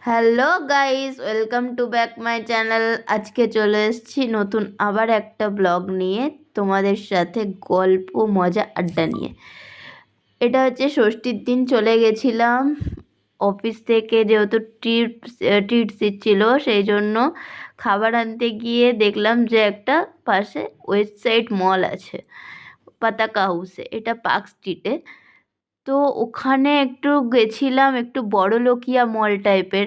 Hello guys, welcome to back my channel. আজকে চলে এসেছি নতুন আবার একটা ব্লগ নিয়ে, তোমাদের সাথে গল্প মজা আড্ডা নিয়ে। এটা হচ্ছে ষষ্ঠীর দিন চলে গেছিলাম অফিস থেকে, যেহেতু ট্রিট দিচ্ছিল, সেই জন্য খাবার আনতে গিয়ে দেখলাম যে একটা পাশে ওয়েস্ট সাইড মল আছে, পতাকা হাউসে, এটা পার্ক স্ট্রিটে। তো ওখানে একটু গেছিলাম, একটু বড়লোকিয়া মল টাইপের।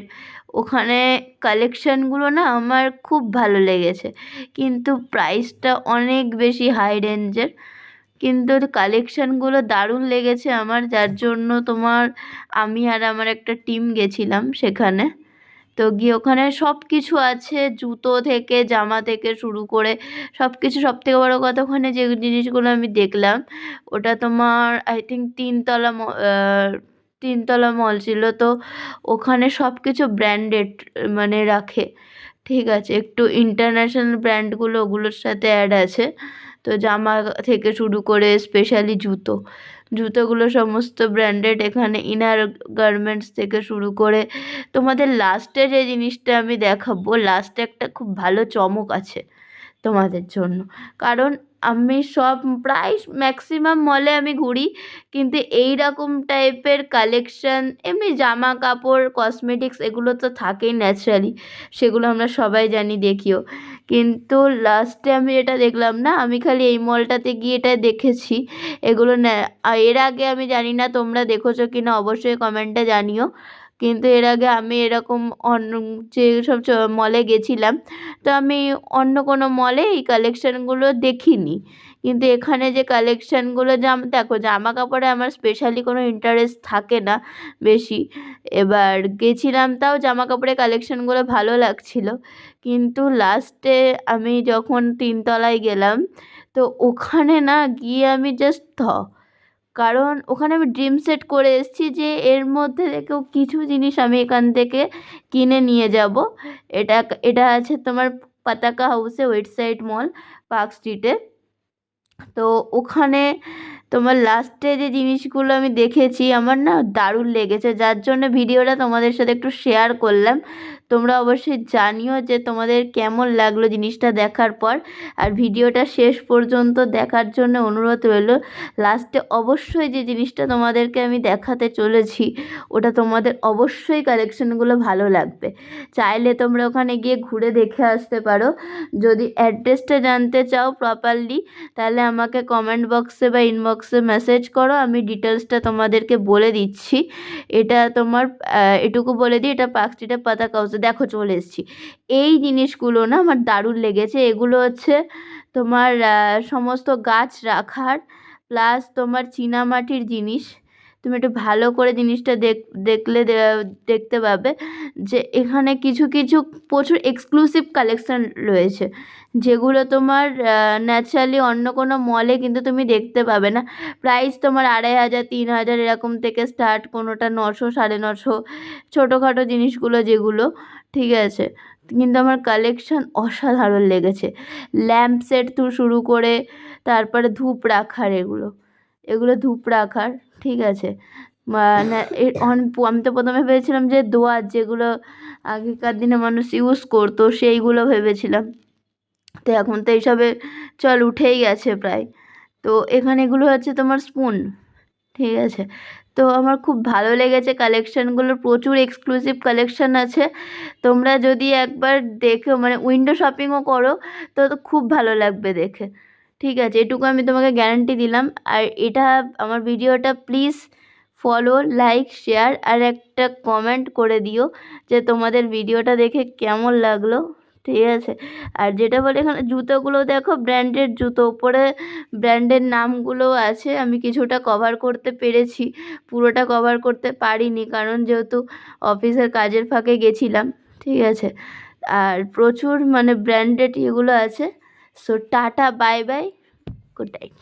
ওখানে কালেকশানগুলো না আমার খুব ভালো লেগেছে, কিন্তু প্রাইসটা অনেক বেশি হাই রেঞ্জের। কিন্তু কালেকশানগুলো দারুণ লেগেছে আমার, যার জন্য আমি আর আমার একটা টিম গেছিলাম সেখানে। তো গিয়ে ওখানে সব কিছু আছে, জুতো থেকে জামা থেকে শুরু করে সব কিছু। সবথেকে বড় কথা, ওখানে যে জিনিসগুলো আমি দেখলাম, ওটা তোমার আই থিঙ্ক তিনতলা মল ছিল। তো ওখানে সব কিছু ব্র্যান্ডেড মানে রাখে, ঠিক আছে, একটু ইন্টারন্যাশনাল ব্র্যান্ডগুলো ওগুলোর সাথে অ্যাড আছে। তো জামা থেকে শুরু করে স্পেশালি জুতোগুলো সমস্ত ব্র্যান্ডেড। এখানে ইনার গার্মেন্টস থেকে শুরু করে তোমাদের লাস্টে যে জিনিসটা আমি দেখাবো, লাস্টে একটা খুব ভালো চমক আছে তোমাদের জন্য। কারণ আমি প্রায় ম্যাক্সিমাম মলে আমি ঘুরি, কিন্তু এই রকম টাইপের কালেকশান, এমনি জামা কাপড় কসমেটিক্স এগুলো তো থাকেই ন্যাচারালি, সেগুলো আমরা সবাই জানি, দেখিও। কিন্তু লাস্টে আমি এটা দেখলাম না, আমি খালি এই মলটাতে গিয়ে এটা দেখেছি। এগুলো এর আগে আমি জানি না তোমরা দেখেছো কি না, অবশ্যই কমেন্টে জানিও। কিন্তু এর আগে আমি এরকম অন্য যেসব মলে গেছিলাম, তো আমি অন্য কোনো মলে এই কালেকশানগুলো দেখিনি। কিন্তু এখানে যে কালেকশানগুলো, দেখো, জামা কাপড়ে আমার স্পেশালি কোনো ইন্টারেস্ট থাকে না বেশি। এবার গেছিলাম, তাও জামা কাপড়ের কালেকশানগুলো ভালো লাগছিল। কিন্তু লাস্টে আমি যখন তিনতলায় গেলাম, তো ওখানে না গিয়ে আমি জাস্ট কারণ ওখানে আমি ড্রিম সেট করে এসেছি যে এর মধ্যে থেকেও কিছু জিনিস আমি এখান থেকে কিনে নিয়ে যাব। এটা এটা আছে তোমার পতাকা হাউসে, ওয়েস্ট সাইড মল, পার্ক স্ট্রিটে। তো ওখানে তোমার লাস্টে যে জিনিসগুলো আমি দেখেছি, আমার না দারুণ লেগেছে, যার জন্য ভিডিওটা তোমাদের সাথে একটু শেয়ার করলাম। তোমরা অবশ্যই জানিও যে তোমাদের কেমন লাগলো জিনিসটা দেখার পর। আর ভিডিওটা শেষ পর্যন্ত দেখার জন্য অনুরোধ রইল। লাস্টে অবশ্যই যে জিনিসটা তোমাদেরকে আমি দেখাতে চলেছি, ওটা তোমাদের অবশ্যই কালেকশনগুলো ভালো লাগবে। চাইলে তোমরা ওখানে গিয়ে ঘুরে দেখে আসতে পারো। যদি অ্যাড্রেসটা জানতে চাও প্রপারলি, তাহলে আমাকে কমেন্ট বক্সে বা ইনবক্সে মেসেজ করো, আমি ডিটেলসটা তোমাদেরকে বলে দিচ্ছি। এটা তোমার এটুকু বলে দিই, এটা পার্ক স্ট্রিটের পতাকা হাউসে। দেখো, চলে এসেছি। এই জিনিসগুলো না আমার দারুণ লেগেছে। এগুলো হচ্ছে তোমার সমস্ত গাছ রাখার, প্লাস তোমার চীনামাটির জিনিস। তুমি একটু ভালো করে জিনিসটা দেখলে দেখতে পাবে যে এখানে কিছু কিছু প্রচুর এক্সক্লুসিভ কালেকশান রয়েছে, যেগুলো তোমার ন্যাচারালি অন্য কোনো মলে কিন্তু তুমি দেখতে পাবে না। প্রাইস তোমার 2500, 3000 এরকম থেকে স্টার্ট, কোনোটা 900, 950, ছোটোখাটো জিনিসগুলো যেগুলো, ঠিক আছে। কিন্তু আমার কালেকশান অসাধারণ লেগেছে। ল্যাম্প সেট তো শুরু করে, তারপরে ধূপ রাখার, এগুলো এগুলো ধূপ রাখার, ঠিক আছে। মানে আমি তো প্রথমে ভেবেছিলাম যে দোয়াত, যেগুলো আগেকার দিনে মানুষ ইউজ করতো, সেইগুলো ভেবেছিলাম। তো এখন তো এইসবের চল উঠেই গেছে প্রায়। তো এখানে এগুলো হচ্ছে তোমার স্পুন, ঠিক আছে। তো আমার খুব ভালো লেগেছে কালেকশানগুলো, প্রচুর এক্সক্লুসিভ কালেকশান আছে। তোমরা যদি একবার দেখো, মানে উইন্ডো শপিংও করো, তো খুব ভালো লাগবে দেখে, ঠিক আছে। এটুকু আমি তোমাকে গ্যারান্টি দিলাম। আর এটা আমার ভিডিওটা প্লিজ ফলো, লাইক, শেয়ার আর একটা কমেন্ট করে দিও যে তোমাদের ভিডিওটা দেখে কেমন লাগলো, ঠিক আছে। আর যেটা বলে, এখানে জুতোগুলো দেখো, ব্র্যান্ডেড জুতো, উপরে ব্র্যান্ডের নামগুলোও আছে। আমি কিছুটা কভার করতে পেরেছি, পুরোটা কভার করতে পারিনি, কারণ যেহেতু অফিসের কাজের ফাঁকে গেছিলাম, ঠিক আছে। আর প্রচুর মানে ব্র্যান্ডেড এগুলো আছে। So tata, bye bye, good night.